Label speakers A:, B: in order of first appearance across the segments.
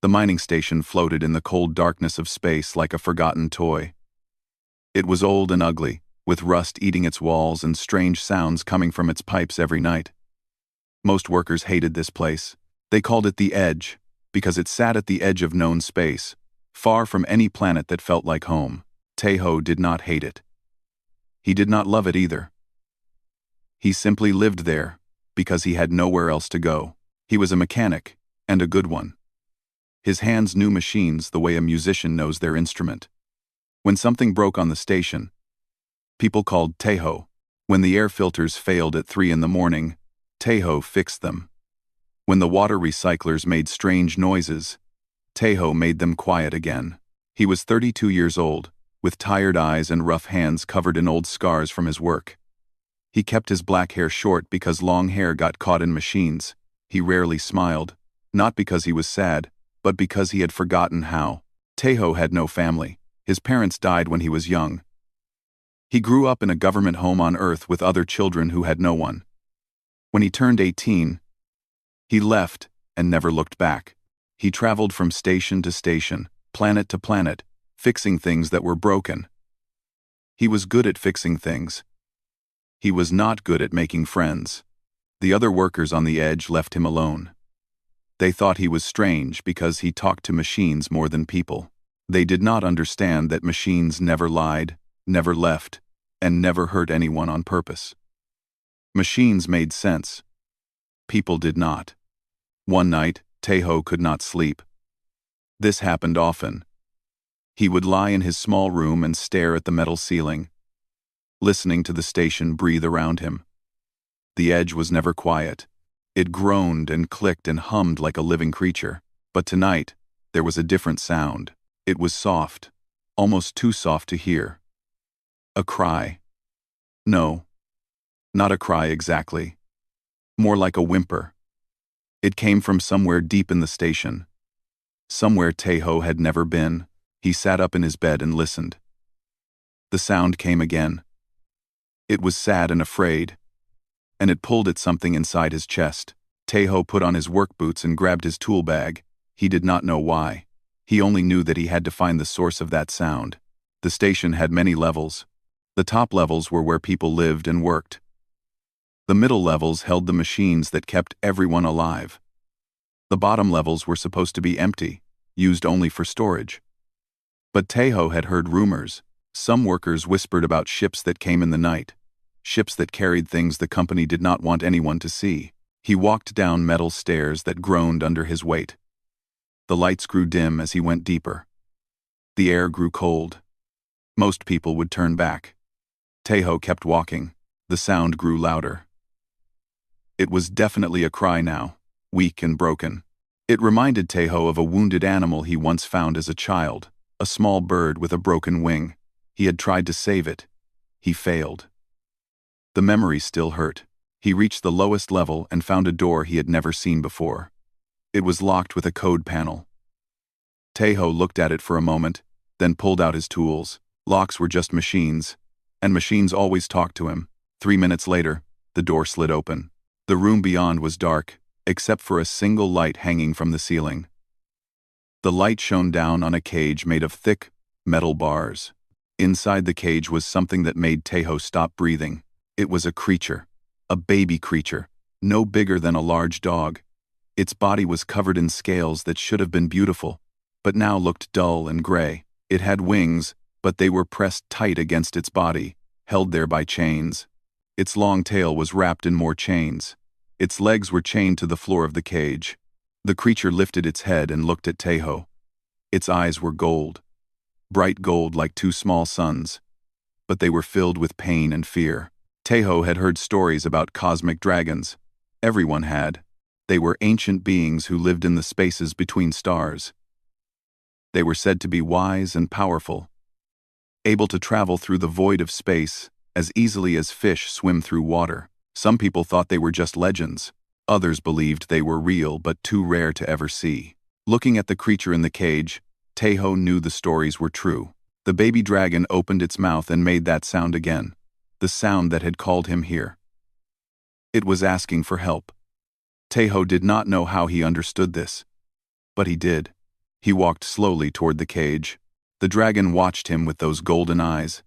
A: The mining station floated in the cold darkness of space like a forgotten toy. It was old and ugly, with rust eating its walls and strange sounds coming from its pipes every night. Most workers hated this place. They called it the Edge, because it sat at the edge of known space, far from any planet that felt like home. Taeho did not hate it. He did not love it either. He simply lived there, because he had nowhere else to go. He was a mechanic, and a good one. His hands knew machines the way a musician knows their instrument. When something broke on the station, people called Taeho. When the air filters failed at 3 in the morning, Taeho fixed them. When the water recyclers made strange noises, Taeho made them quiet again. He was 32 years old, with tired eyes and rough hands covered in old scars from his work. He kept his black hair short because long hair got caught in machines. He rarely smiled, not because he was sad, but because he had forgotten how. Taeho had no family. His parents died when he was young. He grew up in a government home on Earth with other children who had no one. When he turned 18, he left and never looked back. He traveled from station to station, planet to planet, fixing things that were broken. He was good at fixing things. He was not good at making friends. The other workers on the Edge left him alone. They thought he was strange because he talked to machines more than people. They did not understand that machines never lied, never left, and never hurt anyone on purpose. Machines made sense. People did not. One night, Taeho could not sleep. This happened often. He would lie in his small room and stare at the metal ceiling, listening to the station breathe around him. The Edge was never quiet. It groaned and clicked and hummed like a living creature. But tonight, there was a different sound. It was soft, almost too soft to hear. A cry. No, not a cry exactly. More like a whimper. It came from somewhere deep in the station. Somewhere Taeho had never been. He sat up in his bed and listened. The sound came again. It was sad and afraid, and it pulled at something inside his chest. Taeho put on his work boots and grabbed his tool bag. He did not know why. He only knew that he had to find the source of that sound. The station had many levels. The top levels were where people lived and worked. The middle levels held the machines that kept everyone alive. The bottom levels were supposed to be empty, used only for storage. But Taeho had heard rumors. Some workers whispered about ships that came in the night, ships that carried things the company did not want anyone to see. He walked down metal stairs that groaned under his weight. The lights grew dim as he went deeper. The air grew cold. Most people would turn back. Taeho kept walking. The sound grew louder. It was definitely a cry now, weak and broken. It reminded Taeho of a wounded animal he once found as a child, a small bird with a broken wing. He had tried to save it. He failed. The memory still hurt. He reached the lowest level and found a door he had never seen before. It was locked with a code panel. Taeho looked at it for a moment, then pulled out his tools. Locks were just machines, and machines always talked to him. 3 minutes later, the door slid open. The room beyond was dark, except for a single light hanging from the ceiling. The light shone down on a cage made of thick, metal bars. Inside the cage was something that made Taeho stop breathing. It was a creature, a baby creature, no bigger than a large dog. Its body was covered in scales that should have been beautiful, but now looked dull and gray. It had wings, but they were pressed tight against its body, held there by chains. Its long tail was wrapped in more chains. Its legs were chained to the floor of the cage. The creature lifted its head and looked at Taeho. Its eyes were gold, bright gold like 2 small suns, but they were filled with pain and fear. Taeho had heard stories about cosmic dragons. Everyone had. They were ancient beings who lived in the spaces between stars. They were said to be wise and powerful, able to travel through the void of space as easily as fish swim through water. Some people thought they were just legends. Others believed they were real but too rare to ever see. Looking at the creature in the cage, Taeho knew the stories were true. The baby dragon opened its mouth and made that sound again, the sound that had called him here. It was asking for help. Taeho did not know how he understood this, but he did. He walked slowly toward the cage. The dragon watched him with those golden eyes.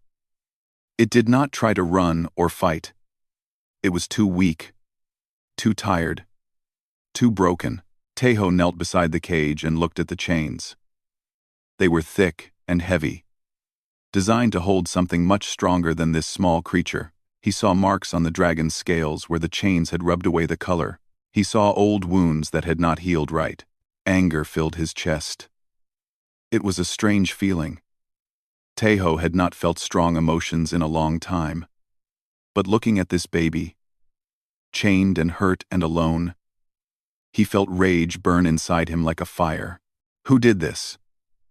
A: It did not try to run or fight. It was too weak, too tired, too broken. Tejo knelt beside the cage and looked at the chains. They were thick and heavy, designed to hold something much stronger than this small creature. He saw marks on the dragon's scales where the chains had rubbed away the color. He saw old wounds that had not healed right. Anger filled his chest. It was a strange feeling. Tejo had not felt strong emotions in a long time. But looking at this baby, chained and hurt and alone, he felt rage burn inside him like a fire. Who did this?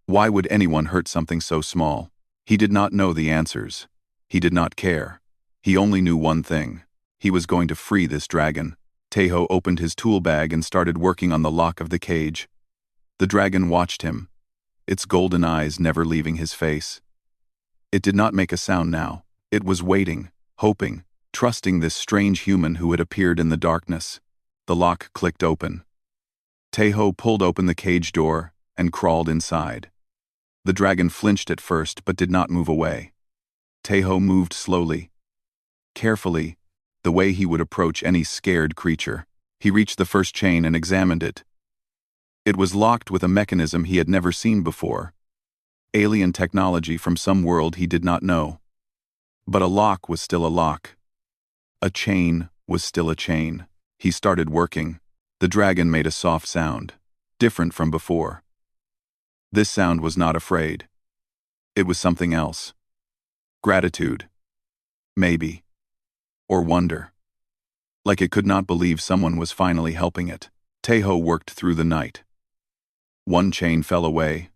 A: Why would anyone hurt something so small? He did not know the answers. He did not care. He only knew one thing. He was going to free this dragon. Tejo opened his tool bag and started working on the lock of the cage. The dragon watched him, its golden eyes never leaving his face. It did not make a sound now. It was waiting, hoping, trusting this strange human who had appeared in the darkness. The lock clicked open. Tejo pulled open the cage door and crawled inside. The dragon flinched at first but did not move away. Tejo moved slowly, carefully, the way he would approach any scared creature. He reached the first chain and examined it. It was locked with a mechanism he had never seen before. Alien technology from some world he did not know. But a lock was still a lock. A chain was still a chain. He started working. The dragon made a soft sound, different from before. This sound was not afraid. It was something else. Gratitude. Maybe. Or wonder. Like it could not believe someone was finally helping it. Tejo worked through the night. One chain fell away.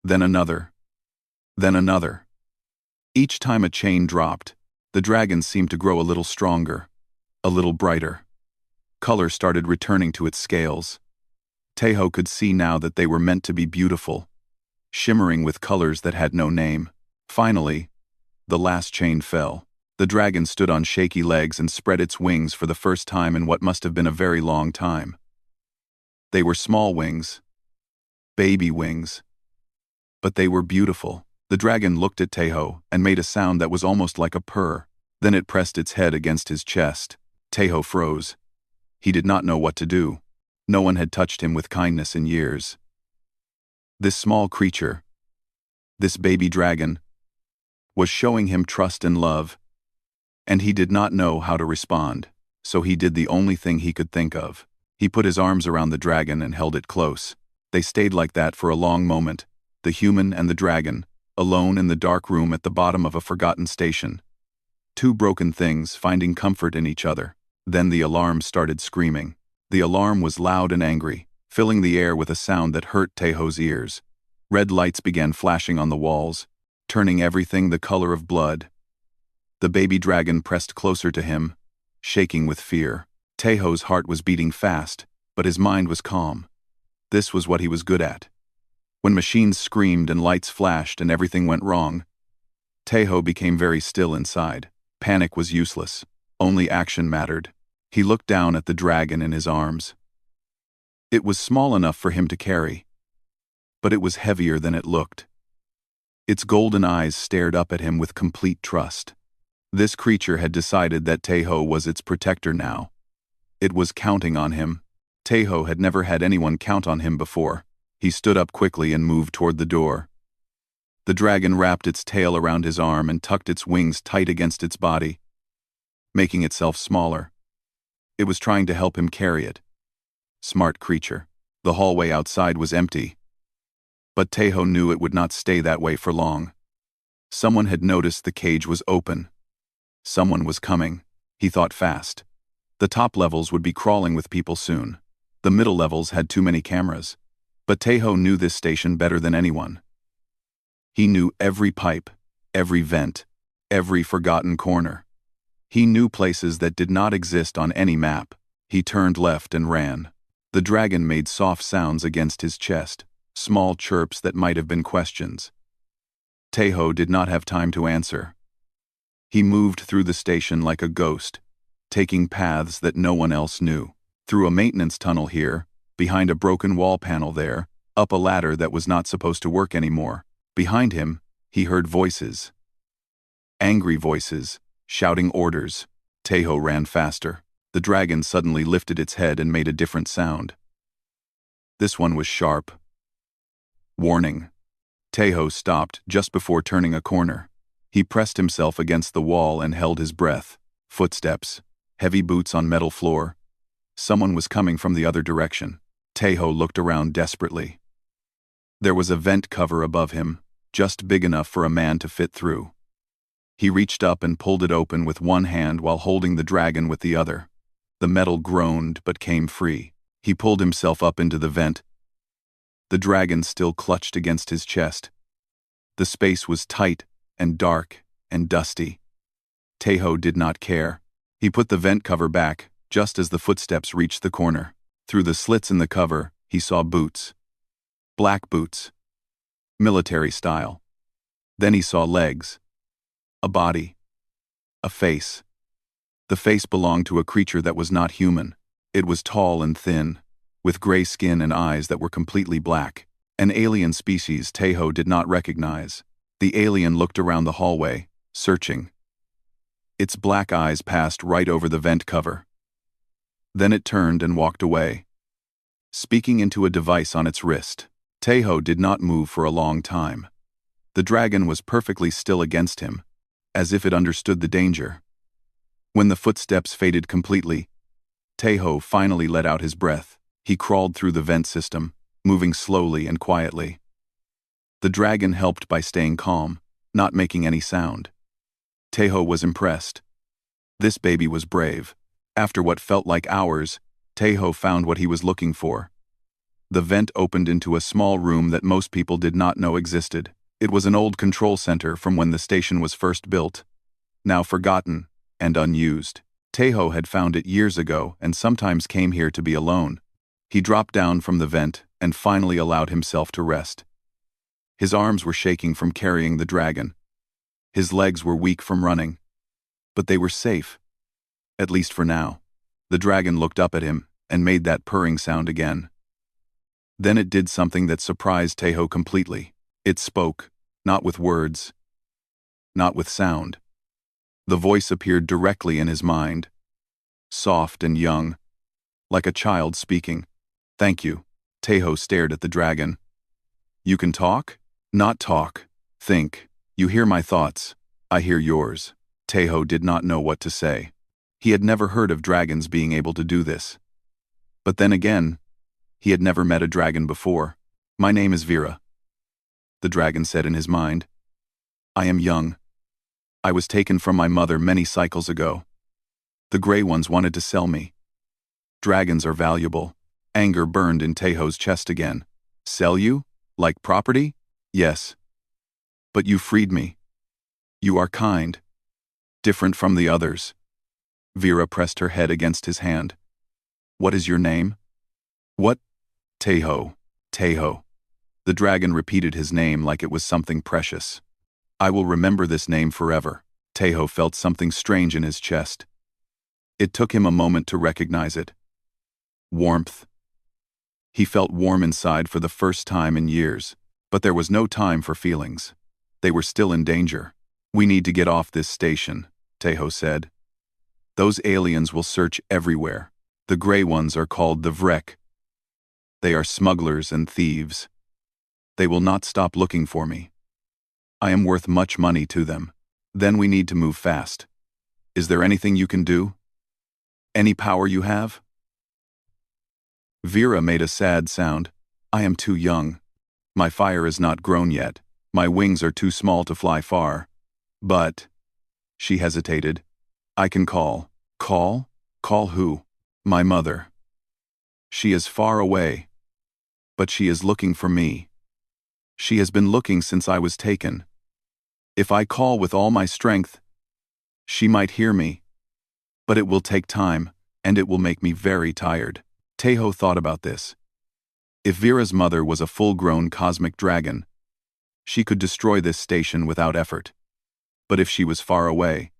A: Then another. Then another. Each time a chain dropped, the dragon seemed to grow a little stronger, a little brighter. Color started returning to its scales. Tejo could see now that they were meant to be beautiful, shimmering with colors that had no name. Finally, the last chain fell. The dragon stood on shaky legs and spread its wings for the first time in what must have been a very long time. They were small wings, baby wings, but they were beautiful. The dragon looked at Tejo and made a sound that was almost like a purr. Then it pressed its head against his chest. Tejo froze. He did not know what to do. No one had touched him with kindness in years. This small creature, this baby dragon, was showing him trust and love, and he did not know how to respond, so he did the only thing he could think of. He put his arms around the dragon and held it close. They stayed like that for a long moment, the human and the dragon, alone in the dark room at the bottom of a forgotten station. Two broken things finding comfort in each other. Then the alarm started screaming. The alarm was loud and angry, filling the air with a sound that hurt Tejo's ears. Red lights began flashing on the walls, turning everything the color of blood. The baby dragon pressed closer to him, shaking with fear. Tejo's heart was beating fast, but his mind was calm. This was what he was good at. When machines screamed and lights flashed and everything went wrong, Tejo became very still inside. Panic was useless. Only action mattered. He looked down at the dragon in his arms. It was small enough for him to carry, but it was heavier than it looked. Its golden eyes stared up at him with complete trust. This creature had decided that Tejo was its protector now. It was counting on him. Tejo had never had anyone count on him before. He stood up quickly and moved toward the door. The dragon wrapped its tail around his arm and tucked its wings tight against its body, making itself smaller. It was trying to help him carry it. Smart creature. The hallway outside was empty. But Tejo knew it would not stay that way for long. Someone had noticed the cage was open. Someone was coming. He thought fast. The top levels would be crawling with people soon. The middle levels had too many cameras. But Tejo knew this station better than anyone. He knew every pipe, every vent, every forgotten corner. He knew places that did not exist on any map. He turned left and ran. The dragon made soft sounds against his chest, small chirps that might have been questions. Tejo did not have time to answer. He moved through the station like a ghost, taking paths that no one else knew. Through a maintenance tunnel here, behind a broken wall panel there, up a ladder that was not supposed to work anymore. Behind him, he heard voices. Angry voices, shouting orders. Tejo ran faster. The dragon suddenly lifted its head and made a different sound. This one was sharp. Warning. Tejo stopped just before turning a corner. He pressed himself against the wall and held his breath. Footsteps. Heavy boots on metal floor. Someone was coming from the other direction. Tejo looked around desperately. There was a vent cover above him, just big enough for a man to fit through. He reached up and pulled it open with one hand while holding the dragon with the other. The metal groaned but came free. He pulled himself up into the vent. The dragon still clutched against his chest. The space was tight and dark and dusty. Tejo did not care. He put the vent cover back, just as the footsteps reached the corner. Through the slits in the cover, he saw boots. Black boots. Military style. Then he saw legs. A body. A face. The face belonged to a creature that was not human. It was tall and thin, with gray skin and eyes that were completely black. An alien species Tejo did not recognize. The alien looked around the hallway, searching. Its black eyes passed right over the vent cover. Then it turned and walked away, speaking into a device on its wrist. Tejo did not move for a long time. The dragon was perfectly still against him, as if it understood the danger. When the footsteps faded completely, Tejo finally let out his breath. He crawled through the vent system, moving slowly and quietly. The dragon helped by staying calm, not making any sound. Tejo was impressed. This baby was brave. After what felt like hours, Tejo found what he was looking for. The vent opened into a small room that most people did not know existed. It was an old control center from when the station was first built, now forgotten and unused. Tejo had found it years ago and sometimes came here to be alone. He dropped down from the vent and finally allowed himself to rest. His arms were shaking from carrying the dragon. His legs were weak from running. But they were safe. At least for now. The dragon looked up at him and made that purring sound again. Then it did something that surprised Tejo completely. It spoke, not with words, not with sound. The voice appeared directly in his mind, soft and young, like a child speaking. "Thank you." Tejo stared at the dragon. "You can talk?" "Not talk. Think. You hear my thoughts. I hear yours." Tejo did not know what to say. He had never heard of dragons being able to do this. But then again, he had never met a dragon before. "My name is Vera," the dragon said in his mind. "I am young. I was taken from my mother many cycles ago. The gray ones wanted to sell me. Dragons are valuable." Anger burned in Tejo's chest again. "Sell you? Like property?" "Yes. But you freed me. You are kind. Different from the others." Vera pressed her head against his hand. "What is your name?" "What?" "Tejo. Tejo." The dragon repeated his name like it was something precious. "I will remember this name forever." Tejo felt something strange in his chest. It took him a moment to recognize it. Warmth. He felt warm inside for the first time in years, but there was no time for feelings. They were still in danger. "We need to get off this station," Tejo said. "Those aliens will search everywhere. The gray ones are called the Vrek. They are smugglers and thieves. They will not stop looking for me. I am worth much money to them. Then we need to move fast. Is there anything you can do? Any power you have?" Vera made a sad sound. "I am too young. My fire is not grown yet. My wings are too small to fly far. But," she hesitated, "I can call." "Call? Call who?" "My mother. She is far away. But she is looking for me. She has been looking since I was taken. If I call with all my strength, she might hear me. But it will take time, and it will make me very tired." Tejo thought about this. If Vera's mother was a full-grown cosmic dragon, she could destroy this station without effort. But if she was far away,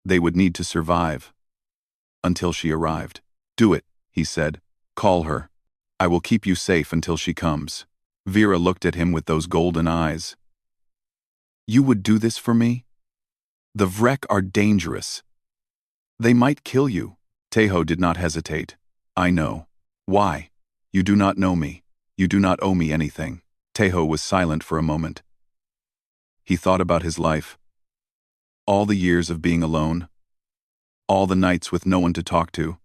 A: they would need to survive. Until she arrived. "Do it," he said. "Call her. I will keep you safe until she comes." Vera looked at him with those golden eyes. You would do this for me? The Vrek are dangerous. They might kill you. Teho did not hesitate. I know. Why? You do not know me. You do not owe me anything. Teho was silent for a moment. He thought about his life. All the years of being alone. All the nights with no one to talk to.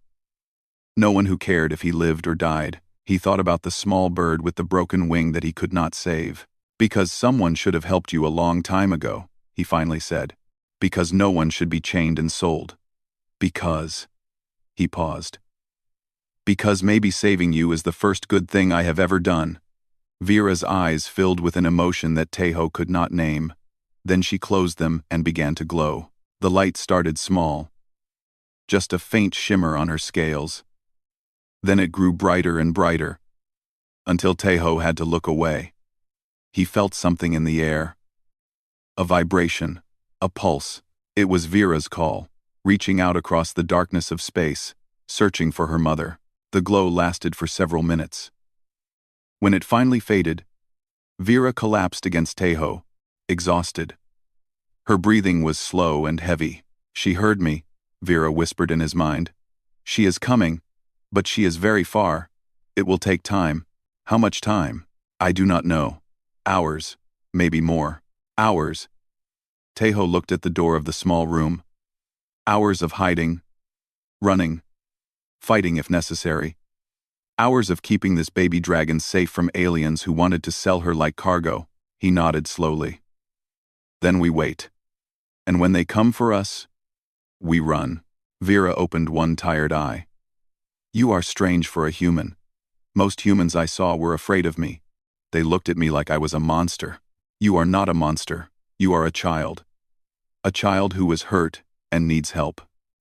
A: No one who cared if he lived or died. He thought about the small bird with the broken wing that he could not save. Because someone should have helped you a long time ago, he finally said. Because no one should be chained and sold. Because... He paused. Because maybe saving you is the first good thing I have ever done. Vera's eyes filled with an emotion that Teho could not name. Then she closed them and began to glow. The light started small. Just a faint shimmer on her scales. Then it grew brighter and brighter. Until Teho had to look away. He felt something in the air. A vibration. A pulse. It was Vera's call, reaching out across the darkness of space, searching for her mother. The glow lasted for several minutes. When it finally faded, Vera collapsed against Teho, exhausted. Her breathing was slow and heavy. She heard me, Vera whispered in his mind. She is coming, but she is very far. It will take time. How much time? I do not know. Hours, maybe more. Hours. Teho looked at the door of the small room. Hours of hiding, running, fighting if necessary. Hours of keeping this baby dragon safe from aliens who wanted to sell her like cargo. He nodded slowly. Then we wait. And when they come for us, we run. Vera opened one tired eye. You are strange for a human. Most humans I saw were afraid of me. They looked at me like I was a monster. You are not a monster. You are a child. A child who was hurt and needs help.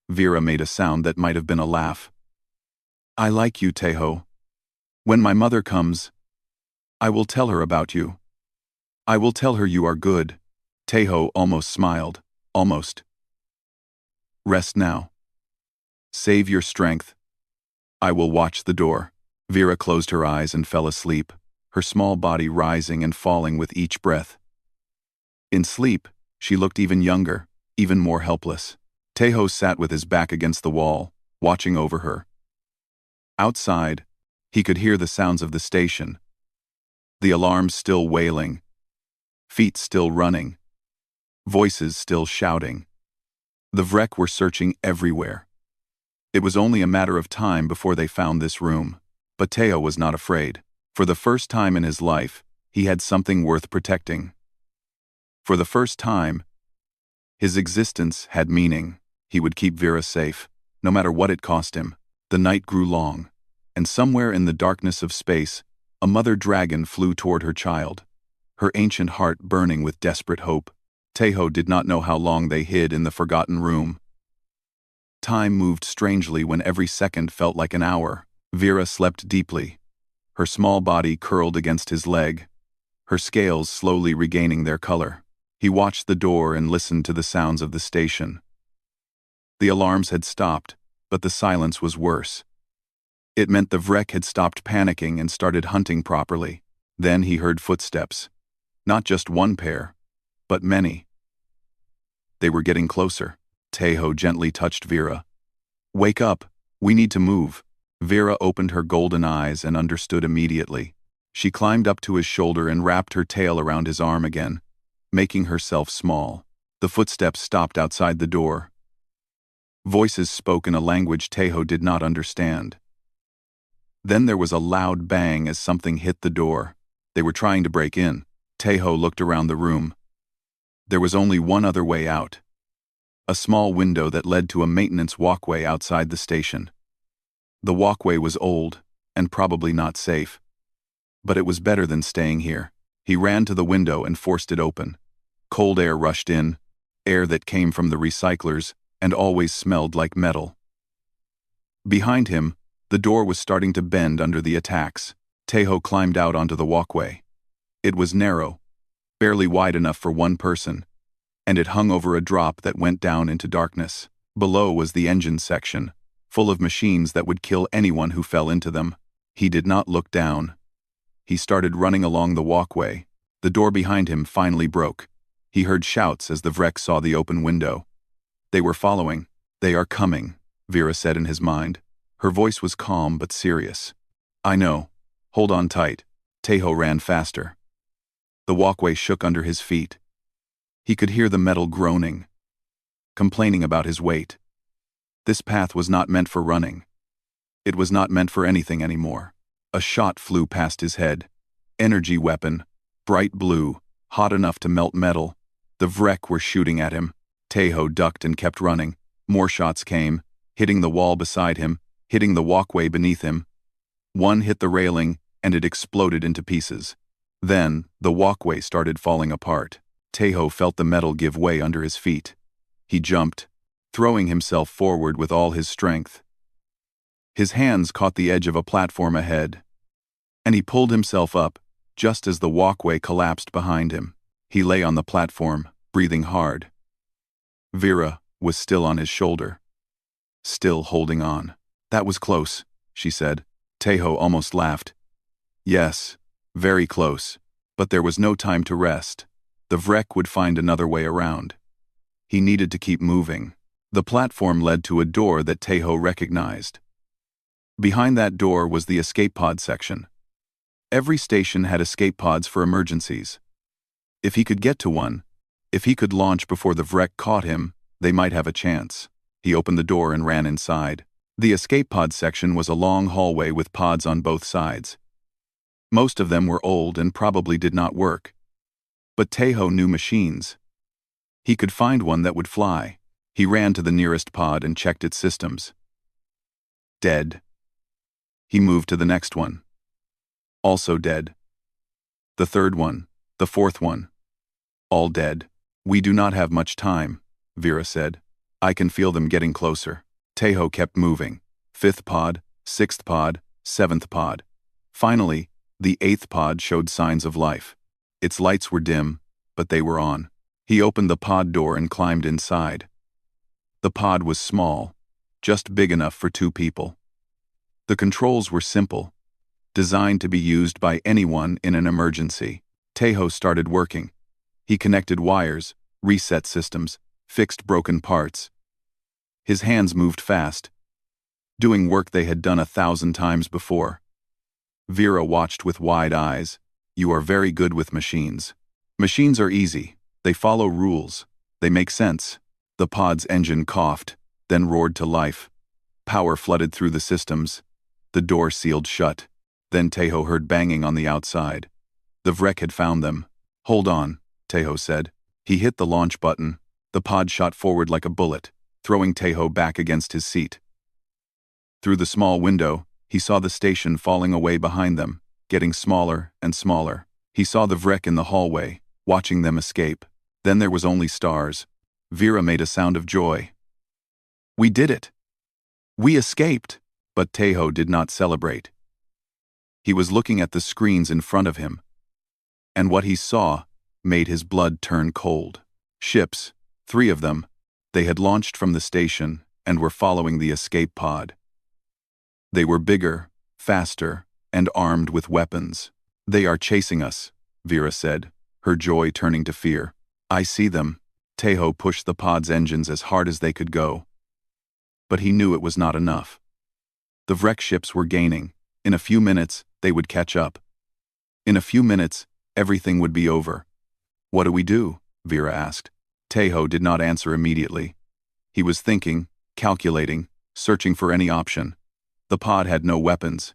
A: Vera made a sound that might have been a laugh. I like you, Teho. When my mother comes, I will tell her about you. I will tell her you are good. Teho almost smiled. Almost. Rest now. Save your strength. I will watch the door. Vera closed her eyes and fell asleep, her small body rising and falling with each breath. In sleep, she looked even younger, even more helpless. Teho sat with his back against the wall, watching over her. Outside, he could hear the sounds of the station. The alarms still wailing. Feet still running. Voices still shouting. The Vrek were searching everywhere. It was only a matter of time before they found this room. But Teho was not afraid. For the first time in his life, he had something worth protecting. For the first time, his existence had meaning. He would keep Vera safe, no matter what it cost him. The night grew long, and somewhere in the darkness of space, a mother dragon flew toward her child, her ancient heart burning with desperate hope. Teho did not know how long they hid in the forgotten room. Time moved strangely when every second felt like an hour. Vera slept deeply, her small body curled against his leg, her scales slowly regaining their color. He watched the door and listened to the sounds of the station. The alarms had stopped, but the silence was worse. It meant the Vrek had stopped panicking and started hunting properly. Then he heard footsteps. Not just one pair, but many. They were getting closer. Teho gently touched Vera. Wake up, we need to move. Vera opened her golden eyes and understood immediately. She climbed up to his shoulder and wrapped her tail around his arm again, making herself small. The footsteps stopped outside the door. Voices spoke in a language Teho did not understand. Then there was a loud bang as something hit the door. They were trying to break in. Teho looked around the room. There was only one other way out. A small window that led to a maintenance walkway outside the station. The walkway was old, and probably not safe. But it was better than staying here. He ran to the window and forced it open. Cold air rushed in, air that came from the recyclers and always smelled like metal. Behind him, the door was starting to bend under the attacks. Teho climbed out onto the walkway. It was narrow, barely wide enough for one person, and it hung over a drop that went down into darkness. Below was the engine section, full of machines that would kill anyone who fell into them. He did not look down. He started running along the walkway. The door behind him finally broke. He heard shouts as the Vrek saw the open window. They were following. "They are coming," Vera said in his mind. Her voice was calm but serious. "I know. Hold on tight." Tejo ran faster. The walkway shook under his feet. He could hear the metal groaning, complaining about his weight. This path was not meant for running. It was not meant for anything anymore. A shot flew past his head. Energy weapon, bright blue, hot enough to melt metal. The Vrek were shooting at him. Tejo ducked and kept running. More shots came, hitting the wall beside him, hitting the walkway beneath him. One hit the railing, and it exploded into pieces. Then, the walkway started falling apart. Tejo felt the metal give way under his feet. He jumped, throwing himself forward with all his strength. His hands caught the edge of a platform ahead, and he pulled himself up, just as the walkway collapsed behind him. He lay on the platform, breathing hard. Vera was still on his shoulder, still holding on. "That was close," she said. Tejo almost laughed. Yes, very close, but there was no time to rest. The Vrek would find another way around. He needed to keep moving. The platform led to a door that Tejo recognized. Behind that door was the escape pod section. Every station had escape pods for emergencies. If he could get to one, if he could launch before the Vrek caught him, they might have a chance. He opened the door and ran inside. The escape pod section was a long hallway with pods on both sides. Most of them were old and probably did not work. But Tejo knew machines. He could find one that would fly. He ran to the nearest pod and checked its systems. Dead. He moved to the next one. Also dead. The third one, the fourth one. All dead. "We do not have much time," Vera said. "I can feel them getting closer." Tejo kept moving. Fifth pod, sixth pod, seventh pod. Finally, the eighth pod showed signs of life. Its lights were dim, but they were on. He opened the pod door and climbed inside. The pod was small, just big enough for 2 people. The controls were simple, designed to be used by anyone in an emergency. Tejo started working. He connected wires, reset systems, fixed broken parts. His hands moved fast, doing work they had done 1,000 times before. Vera watched with wide eyes. "You are very good with machines." "Machines are easy. They follow rules. They make sense." The pod's engine coughed, then roared to life. Power flooded through the systems. The door sealed shut. Then Tejo heard banging on the outside. The Vrek had found them. "Hold on," Tejo said. He hit the launch button. The pod shot forward like a bullet, throwing Tejo back against his seat. Through the small window, he saw the station falling away behind them, getting smaller and smaller. He saw the Vrek in the hallway, watching them escape. Then there was only stars. Vera made a sound of joy. "We did it! We escaped!" But Tejo did not celebrate. He was looking at the screens in front of him, and what he saw made his blood turn cold. Ships, 3 of them. They had launched from the station and were following the escape pod. They were bigger, faster, and armed with weapons. "They are chasing us," Vera said, her joy turning to fear. "I see them." Tejo pushed the pod's engines as hard as they could go. But he knew it was not enough. The Vrek ships were gaining. In a few minutes, they would catch up. In a few minutes, everything would be over. "What do we do?" Vera asked. Tejo did not answer immediately. He was thinking, calculating, searching for any option. The pod had no weapons.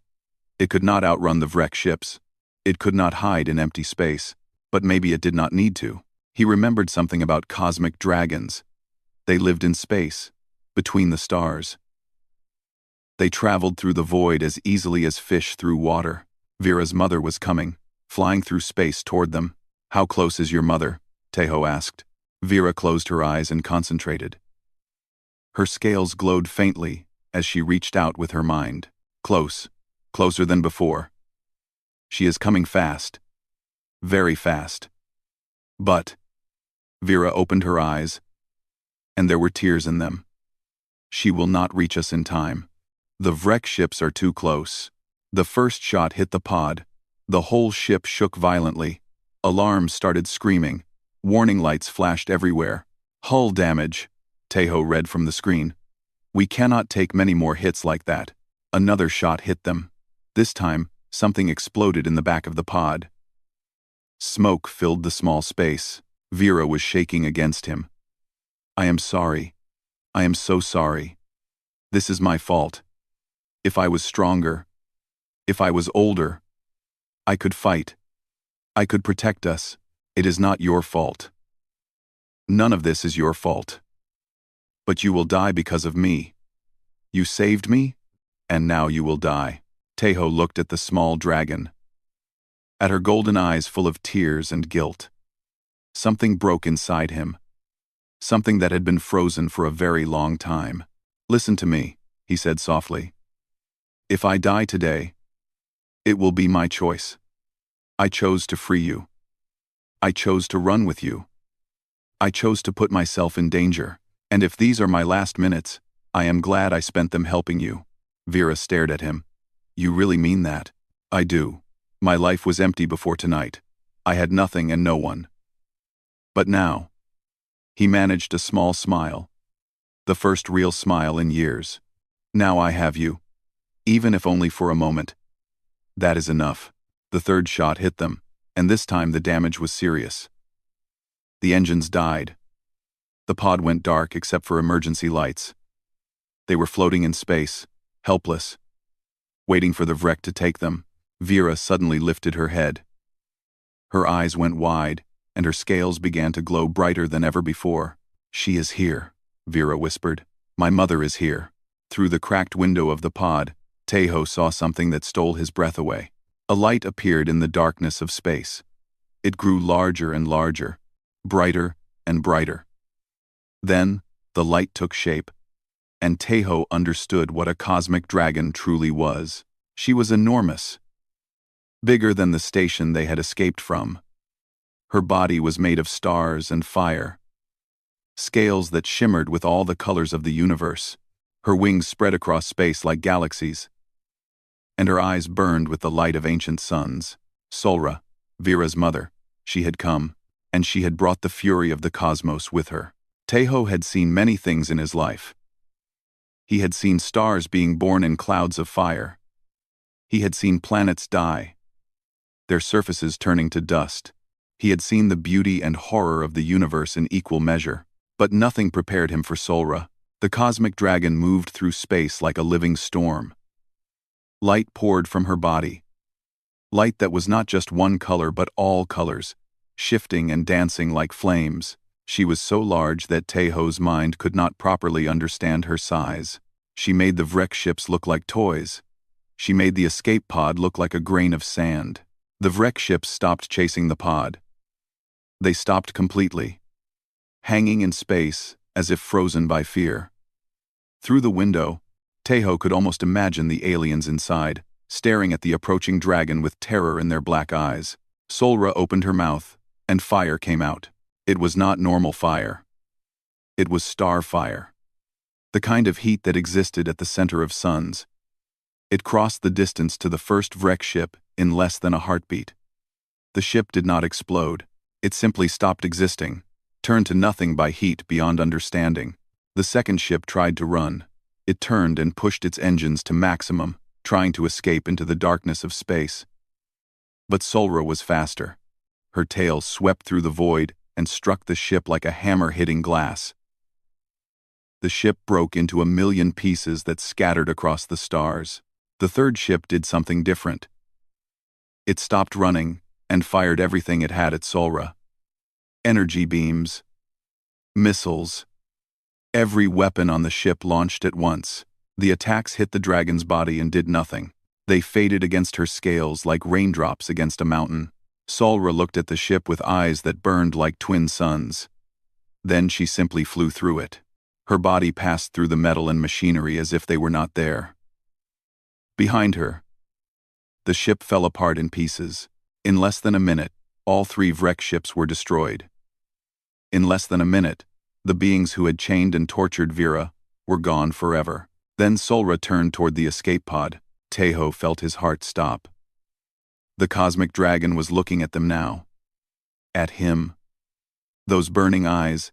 A: It could not outrun the Vrek ships. It could not hide in empty space. But maybe it did not need to. He remembered something about cosmic dragons. They lived in space, between the stars. They traveled through the void as easily as fish through water. Vera's mother was coming, flying through space toward them. "How close is your mother?" Tejo asked. Vera closed her eyes and concentrated. Her scales glowed faintly as she reached out with her mind. "Close. Closer than before. She is coming fast. Very fast. But..." Vera opened her eyes, and there were tears in them. "She will not reach us in time. The Vrek ships are too close." The first shot hit the pod, The whole ship shook violently. Alarms started screaming. Warning lights flashed everywhere. "Hull damage," Tejo read from the screen. "We cannot take many more hits like that." Another shot hit them. This time, something exploded in the back of the pod. Smoke filled the small space. Vera was shaking against him. "I am sorry. I am so sorry. This is my fault. If I was stronger, if I was older, I could fight. I could protect us. It is not your fault. None of this is your fault. But you will die because of me. You saved me, and now you will die." Tejo looked at the small dragon, at her golden eyes full of tears and guilt. Something broke inside him. Something that had been frozen for a very long time. "Listen to me," he said softly. "If I die today, it will be my choice. I chose to free you. I chose to run with you. I chose to put myself in danger. And if these are my last minutes, I am glad I spent them helping you." Vera stared at him. "You really mean that?" "I do. My life was empty before tonight. I had nothing and no one. But now," he managed a small smile. The first real smile in years. "Now I have you. Even if only for a moment. That is enough." The third shot hit them, and this time the damage was serious. The engines died. The pod went dark except for emergency lights. They were floating in space, helpless, waiting for the wreck to take them. Vera suddenly lifted her head. Her eyes went wide, and her scales began to glow brighter than ever before. "She is here," Vera whispered. "My mother is here." Through the cracked window of the pod, Tejo saw something that stole his breath away. A light appeared in the darkness of space. It grew larger and larger, brighter and brighter. Then, the light took shape, and Tejo understood what a cosmic dragon truly was. She was enormous, bigger than the station they had escaped from. Her body was made of stars and fire, scales that shimmered with all the colors of the universe. Her wings spread across space like galaxies, and her eyes burned with the light of ancient suns. Solra, Vera's mother, she had come, and she had brought the fury of the cosmos with her. Tejo had seen many things in his life. He had seen stars being born in clouds of fire. He had seen planets die, their surfaces turning to dust. He had seen the beauty and horror of the universe in equal measure. But nothing prepared him for Solra. The cosmic dragon moved through space like a living storm. Light poured from her body. Light that was not just one color but all colors, shifting and dancing like flames. She was so large that Tejo's mind could not properly understand her size. She made the wreck ships look like toys. She made the escape pod look like a grain of sand. The wreck ships stopped chasing the pod. They stopped completely, hanging in space as if frozen by fear. Through the window, Tejo could almost imagine the aliens inside, staring at the approaching dragon with terror in their black eyes. Solra opened her mouth, and fire came out. It was not normal fire. It was star fire. The kind of heat that existed at the center of suns. It crossed the distance to the first wreck ship in less than a heartbeat. The ship did not explode. It simply stopped existing, turned to nothing by heat beyond understanding. The second ship tried to run. It turned and pushed its engines to maximum, trying to escape into the darkness of space. But Solra was faster. Her tail swept through the void and struck the ship like a hammer hitting glass. The ship broke into a million pieces that scattered across the stars. The third ship did something different. It stopped running and fired everything it had at Solra. Energy beams, missiles. Every weapon on the ship launched at once. The attacks hit the dragon's body and did nothing. They faded against her scales like raindrops against a mountain. Solra looked at the ship with eyes that burned like twin suns. Then she simply flew through it. Her body passed through the metal and machinery as if they were not there. Behind her, the ship fell apart in pieces. In less than a minute, all three wreck ships were destroyed. In less than a minute, the beings who had chained and tortured Vera were gone forever. Then Solra turned toward the escape pod. Tejo felt his heart stop. The cosmic dragon was looking at them now. At him. Those burning eyes,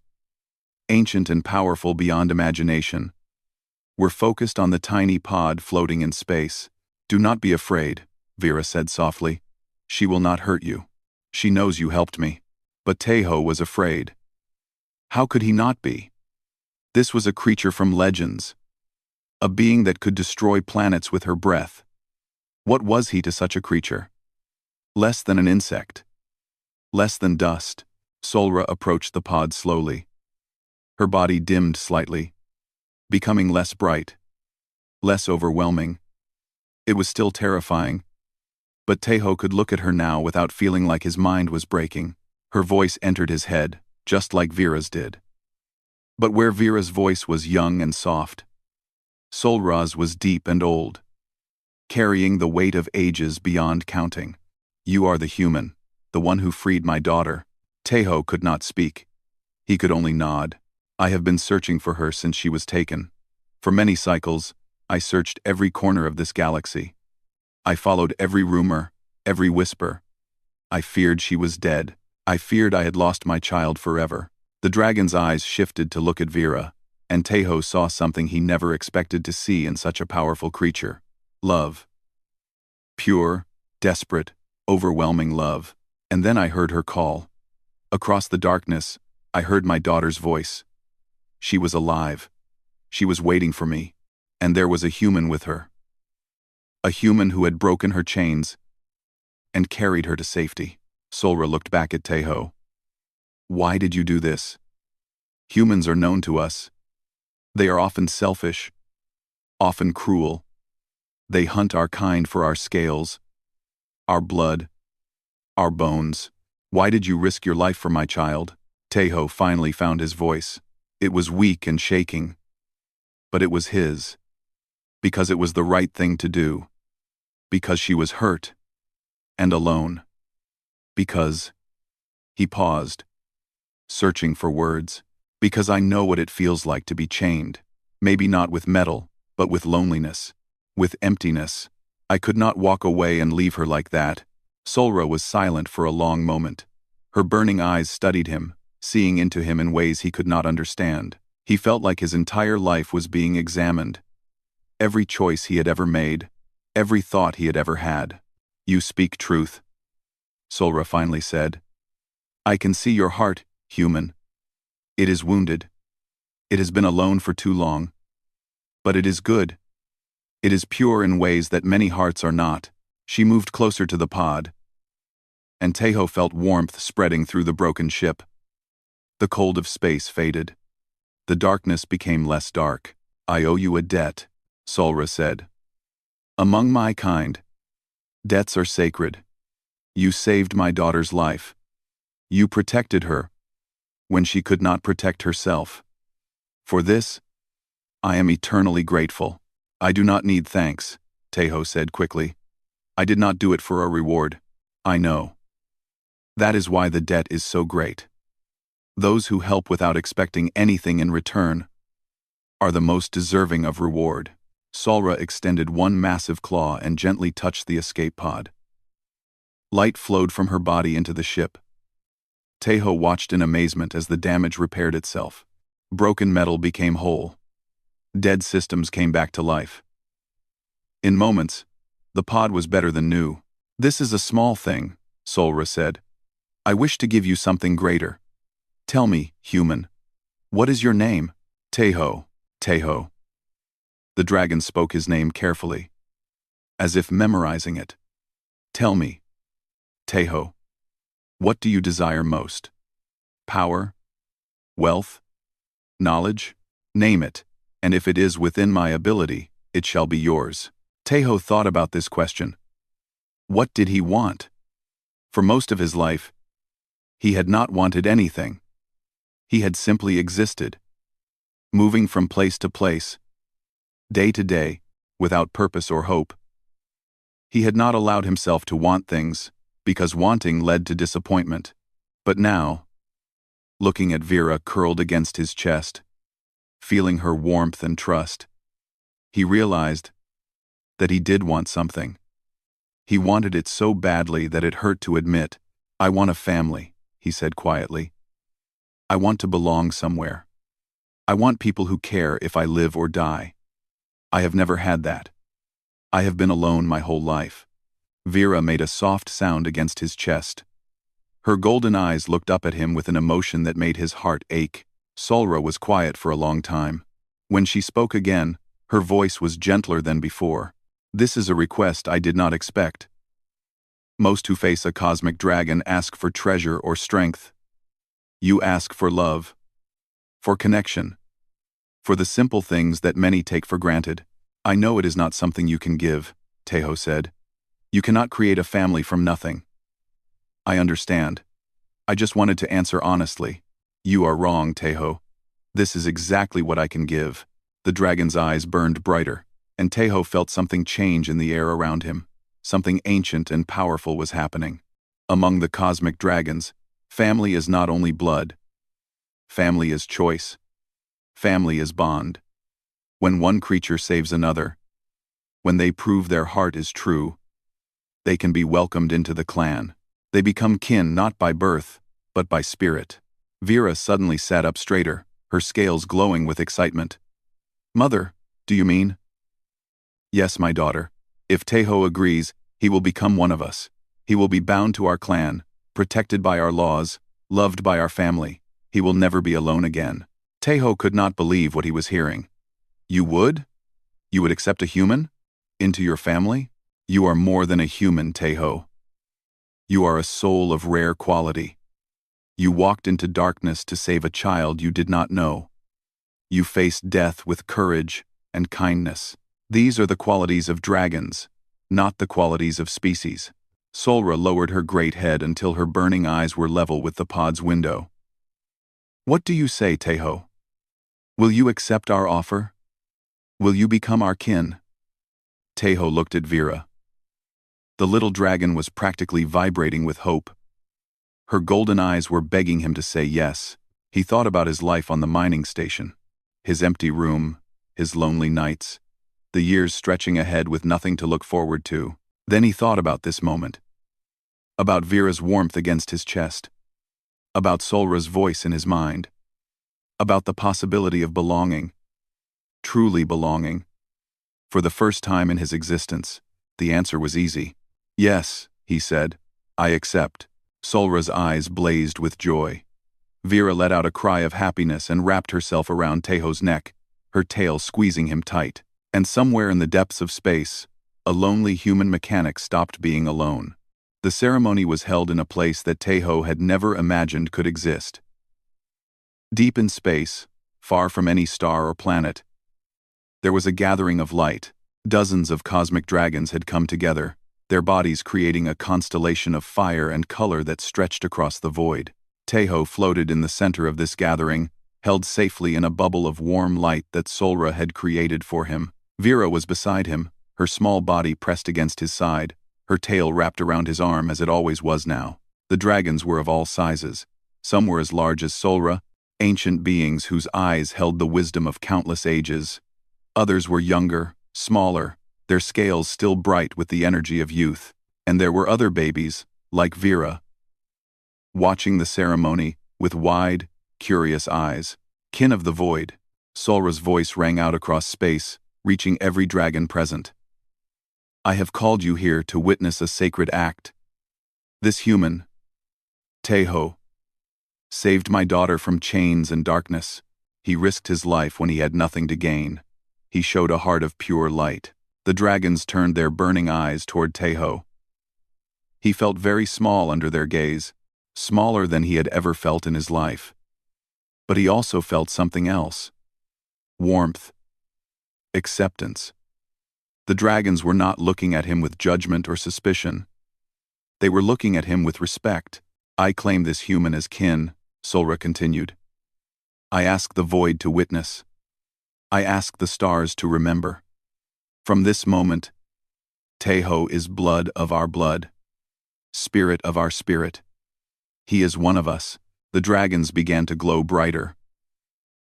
A: ancient and powerful beyond imagination, were focused on the tiny pod floating in space. "Do not be afraid," Vera said softly. "She will not hurt you. She knows you helped me." But Tejo was afraid. How could he not be? This was a creature from legends. A being that could destroy planets with her breath. What was he to such a creature? Less than an insect. Less than dust. Solra approached the pod slowly. Her body dimmed slightly, becoming less bright, less overwhelming. It was still terrifying. But Tejo could look at her now without feeling like his mind was breaking. Her voice entered his head, just like Vera's did. But where Vera's voice was young and soft, Solra's was deep and old, carrying the weight of ages beyond counting. "You are the human, the one who freed my daughter." Tejo could not speak. He could only nod. "I have been searching for her since she was taken. For many cycles, I searched every corner of this galaxy. I followed every rumor, every whisper. I feared she was dead. I feared I had lost my child forever." The dragon's eyes shifted to look at Vera, and Tejo saw something he never expected to see in such a powerful creature. Love. Pure, desperate, overwhelming love. And then I heard her call. Across the darkness, I heard my daughter's voice. She was alive. She was waiting for me. And there was a human with her. A human who had broken her chains and carried her to safety. Solra looked back at Tejo. "Why did you do this? Humans are known to us. They are often selfish, often cruel. They hunt our kind for our scales, our blood, our bones. Why did you risk your life for my child?" Tejo finally found his voice. It was weak and shaking, but it was his. Because it was the right thing to do. Because she was hurt and alone. Because... He paused, searching for words. "Because I know what it feels like to be chained. Maybe not with metal, but with loneliness. With emptiness. I could not walk away and leave her like that." Solra was silent for a long moment. Her burning eyes studied him, seeing into him in ways he could not understand. He felt like his entire life was being examined. Every choice he had ever made, every thought he had ever had. "You speak truth," Solra finally said. "I can see your heart, human. It is wounded. It has been alone for too long. But it is good. It is pure in ways that many hearts are not." She moved closer to the pod, and Tejo felt warmth spreading through the broken ship. The cold of space faded. The darkness became less dark. "I owe you a debt," Solra said. "Among my kind, debts are sacred. You saved my daughter's life. You protected her when she could not protect herself. For this, I am eternally grateful." "I do not need thanks," Tejo said quickly. "I did not do it for a reward. I know. That is why the debt is so great. Those who help without expecting anything in return are the most deserving of reward." Solra extended one massive claw and gently touched the escape pod. Light flowed from her body into the ship. Tejo watched in amazement as the damage repaired itself. Broken metal became whole. Dead systems came back to life. In moments, the pod was better than new. "This is a small thing," Solra said. "I wish to give you something greater. Tell me, human, what is your name?" "Tejo, Tejo." The dragon spoke his name carefully, as if memorizing it. "Tell me, Tejo, what do you desire most? Power? Wealth? Knowledge? Name it, and if it is within my ability, it shall be yours." Tejo thought about this question. What did he want? For most of his life, he had not wanted anything. He had simply existed, moving from place to place, day to day, without purpose or hope. He had not allowed himself to want things, because wanting led to disappointment. But now, looking at Vera curled against his chest, feeling her warmth and trust, he realized that he did want something. He wanted it so badly that it hurt to admit. "I want a family," he said quietly. "I want to belong somewhere. I want people who care if I live or die. I have never had that. I have been alone my whole life." Vera made a soft sound against his chest. Her golden eyes looked up at him with an emotion that made his heart ache. Solra was quiet for a long time. When she spoke again, her voice was gentler than before. "This is a request I did not expect. Most who face a cosmic dragon ask for treasure or strength. You ask for love, for connection, for the simple things that many take for granted. I know it is not something you can give," Tejo said. "You cannot create a family from nothing. I understand. I just wanted to answer honestly. You are wrong, Tejo. This is exactly what I can give." The dragon's eyes burned brighter, and Tejo felt something change in the air around him. Something ancient and powerful was happening. Among the cosmic dragons, family is not only blood. Family is choice. Family is bond. When one creature saves another, when they prove their heart is true, they can be welcomed into the clan. They become kin not by birth, but by spirit. Vera suddenly sat up straighter, her scales glowing with excitement. "Mother, do you mean?" "Yes, my daughter. If Tejo agrees, he will become one of us. He will be bound to our clan, protected by our laws, loved by our family. He will never be alone again." Tejo could not believe what he was hearing. "You would? You would accept a human? Into your family? You are more than a human, Tejo. You are a soul of rare quality. You walked into darkness to save a child you did not know. You faced death with courage and kindness. These are the qualities of dragons, not the qualities of species." Solra lowered her great head until her burning eyes were level with the pod's window. "What do you say, Tejo? Will you accept our offer? Will you become our kin?" Tejo looked at Vera. The little dragon was practically vibrating with hope. Her golden eyes were begging him to say yes. He thought about his life on the mining station, his empty room, his lonely nights, the years stretching ahead with nothing to look forward to. Then he thought about this moment, about Vera's warmth against his chest, about Solra's voice in his mind, about the possibility of belonging, truly belonging. For the first time in his existence, the answer was easy. "Yes," he said, "I accept." Solra's eyes blazed with joy. Vera let out a cry of happiness and wrapped herself around Tejo's neck, her tail squeezing him tight. And somewhere in the depths of space, a lonely human mechanic stopped being alone. The ceremony was held in a place that Tejo had never imagined could exist. Deep in space, far from any star or planet, there was a gathering of light. Dozens of cosmic dragons had come together, their bodies creating a constellation of fire and color that stretched across the void. Tejo floated in the center of this gathering, held safely in a bubble of warm light that Solra had created for him. Vera was beside him, her small body pressed against his side, her tail wrapped around his arm as it always was now. The dragons were of all sizes. Some were as large as Solra, ancient beings whose eyes held the wisdom of countless ages. Others were younger, smaller, their scales still bright with the energy of youth. And there were other babies, like Vera, watching the ceremony with wide, curious eyes. "Kin of the void." Solra's voice rang out across space, reaching every dragon present. "I have called you here to witness a sacred act. This human, Tejo, saved my daughter from chains and darkness. He risked his life when he had nothing to gain. He showed a heart of pure light." The dragons turned their burning eyes toward Tejo. He felt very small under their gaze, smaller than he had ever felt in his life. But he also felt something else. Warmth. Acceptance. The dragons were not looking at him with judgment or suspicion. They were looking at him with respect. "I claim this human as kin," Solra continued. "I ask the void to witness. I ask the stars to remember. From this moment, Tejo is blood of our blood, spirit of our spirit. He is one of us." The dragons began to glow brighter.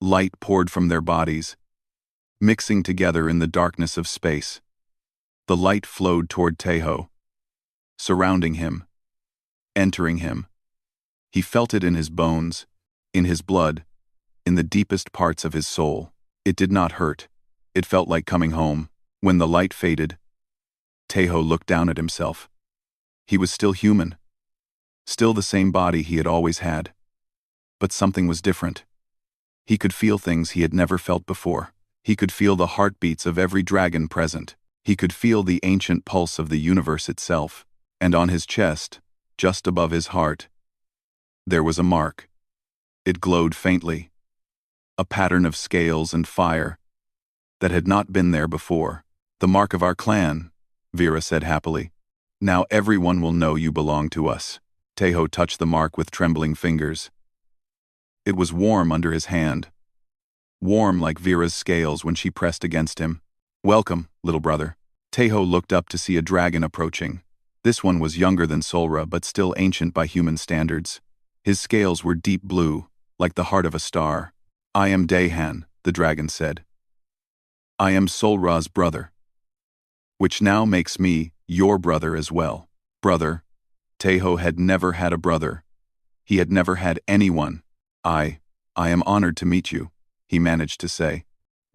A: Light poured from their bodies, mixing together in the darkness of space. The light flowed toward Tejo, surrounding him, entering him. He felt it in his bones, in his blood, in the deepest parts of his soul. It did not hurt. It felt like coming home. When the light faded, Tejo looked down at himself. He was still human. Still the same body he had always had. But something was different. He could feel things he had never felt before. He could feel the heartbeats of every dragon present. He could feel the ancient pulse of the universe itself. And on his chest, just above his heart, there was a mark. It glowed faintly. A pattern of scales and fire that had not been there before. The mark of our clan, Vera said happily. Now everyone will know you belong to us. Tejo touched the mark with trembling fingers. It was warm under his hand. Warm like Vera's scales when she pressed against him. Welcome, little brother. Tejo looked up to see a dragon approaching. This one was younger than Solra but still ancient by human standards. His scales were deep blue, like the heart of a star. I am Dahan, the dragon said. I am Solra's brother. Which now makes me your brother as well. Brother. Tejo had never had a brother. He had never had anyone. I am honored to meet you, he managed to say.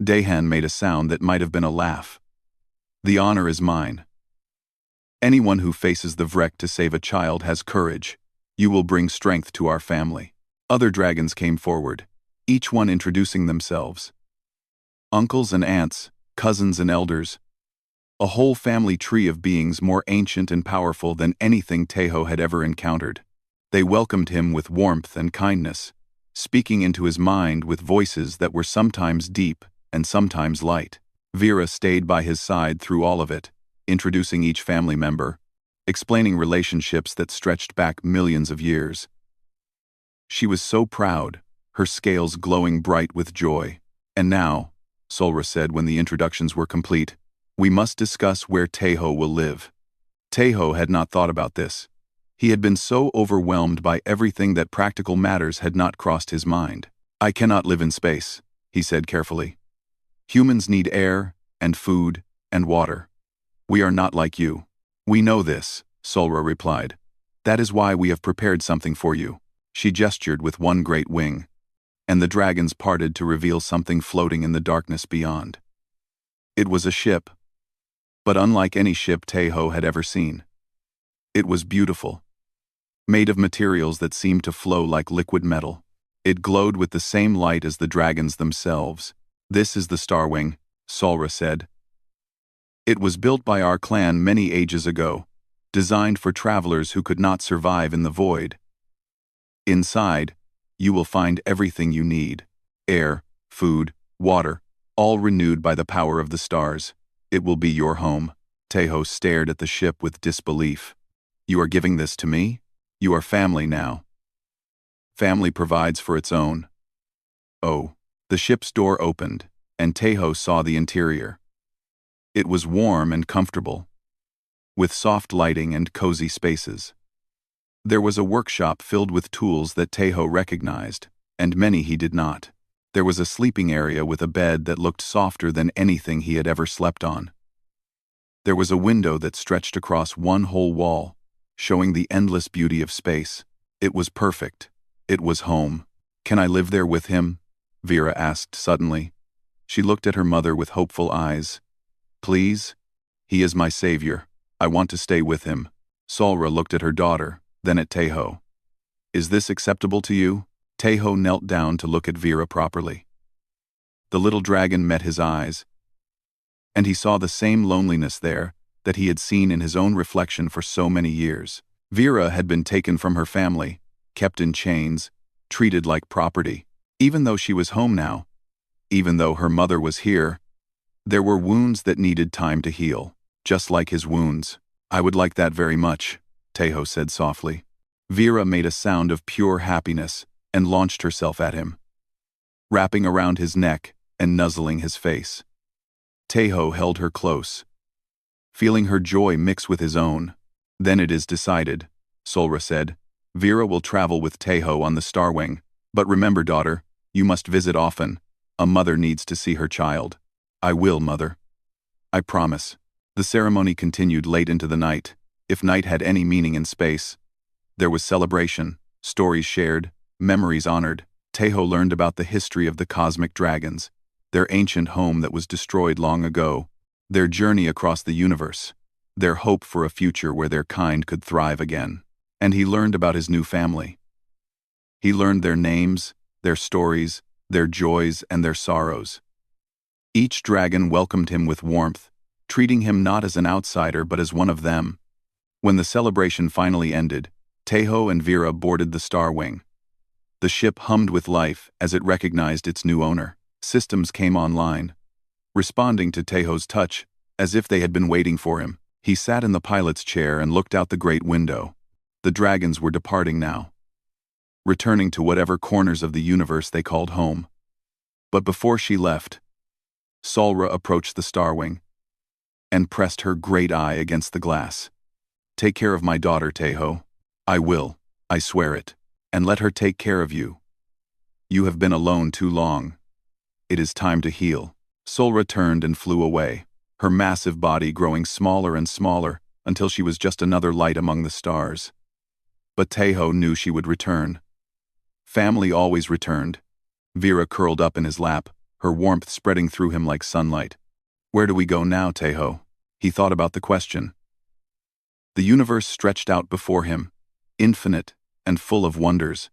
A: Dahan made a sound that might have been a laugh. The honor is mine. Anyone who faces the Vrek to save a child has courage. You will bring strength to our family. Other dragons came forward, each one introducing themselves. Uncles and aunts, cousins and elders. A whole family tree of beings more ancient and powerful than anything Tejo had ever encountered. They welcomed him with warmth and kindness, speaking into his mind with voices that were sometimes deep and sometimes light. Vera stayed by his side through all of it, introducing each family member, explaining relationships that stretched back millions of years. She was so proud, her scales glowing bright with joy. And now, Solra said when the introductions were complete, we must discuss where Tejo will live. Tejo had not thought about this. He had been so overwhelmed by everything that practical matters had not crossed his mind. I cannot live in space, he said carefully. Humans need air, and food, and water. We are not like you. We know this, Solra replied. That is why we have prepared something for you. She gestured with one great wing, and the dragons parted to reveal something floating in the darkness beyond. It was a ship, but unlike any ship Tejo had ever seen. It was beautiful, made of materials that seemed to flow like liquid metal. It glowed with the same light as the dragons themselves. This is the Starwing, Solra said. It was built by our clan many ages ago, designed for travelers who could not survive in the void. Inside, you will find everything you need. Air, food, water, all renewed by the power of the stars. It will be your home. Tejo stared at the ship with disbelief. You are giving this to me? You are family now. Family provides for its own. Oh, the ship's door opened, and Tejo saw the interior. It was warm and comfortable, with soft lighting and cozy spaces. There was a workshop filled with tools that Tejo recognized, and many he did not. There was a sleeping area with a bed that looked softer than anything he had ever slept on. There was a window that stretched across one whole wall, showing the endless beauty of space. It was perfect. It was home. Can I live there with him? Vera asked suddenly. She looked at her mother with hopeful eyes. Please? He is my savior. I want to stay with him. Solra looked at her daughter, then at Tejo. Is this acceptable to you? Tejo knelt down to look at Vera properly. The little dragon met his eyes, and he saw the same loneliness there that he had seen in his own reflection for so many years. Vera had been taken from her family, kept in chains, treated like property. Even though she was home now, even though her mother was here, there were wounds that needed time to heal, just like his wounds. I would like that very much, Tejo said softly. Vera made a sound of pure happiness and launched herself at him, wrapping around his neck and nuzzling his face. Tejo held her close, feeling her joy mix with his own. Then it is decided, Solra said. Vera will travel with Tejo on the Starwing. But remember, daughter, you must visit often. A mother needs to see her child. I will, mother. I promise. The ceremony continued late into the night, If night had any meaning in space, there was celebration, stories shared, memories honored. Tejo learned about the history of the cosmic dragons, their ancient home that was destroyed long ago, their journey across the universe, their hope for a future where their kind could thrive again. And he learned about his new family. He learned their names, their stories, their joys and their sorrows. Each dragon welcomed him with warmth, treating him not as an outsider but as one of them. When the celebration finally ended, Tejo and Vera boarded the Star Wing. The ship hummed with life as it recognized its new owner. Systems came online, responding to Tejo's touch as if they had been waiting for him. He sat in the pilot's chair and looked out the great window. The dragons were departing now, returning to whatever corners of the universe they called home. But before she left, Solra approached the Star Wing and pressed her great eye against the glass. "Take care of my daughter, Tejo. I will, I swear it. And let her take care of you. You have been alone too long. It is time to heal." Solra turned and flew away, her massive body growing smaller and smaller until she was just another light among the stars. But Tejo knew she would return. Family always returned. Vera curled up in his lap, her warmth spreading through him like sunlight. "Where do we go now, Tejo?" He thought about the question. The universe stretched out before him, infinite and full of wonders.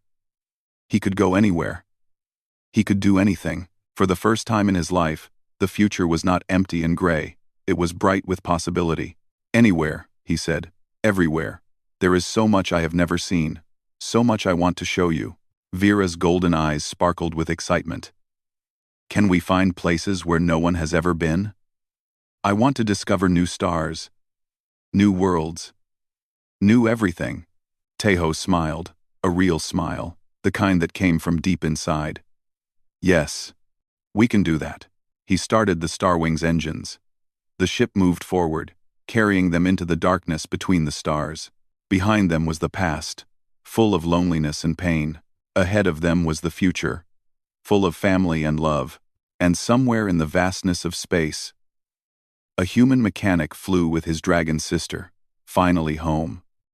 A: He could go anywhere. He could do anything. For the first time in his life, the future was not empty and gray. It was bright with possibility. "Anywhere," he said. "Everywhere. There is so much I have never seen. So much I want to show you." Vera's golden eyes sparkled with excitement. "Can we find places where no one has ever been? I want to discover new stars, new worlds, new everything." Tejo smiled, a real smile, the kind that came from deep inside. "Yes, we can do that." He started the Star Wing's engines. The ship moved forward, carrying them into the darkness between the stars. Behind them was the past, full of loneliness and pain. Ahead of them was the future, full of family and love. And somewhere in the vastness of space, a human mechanic flew with his dragon sister, finally home.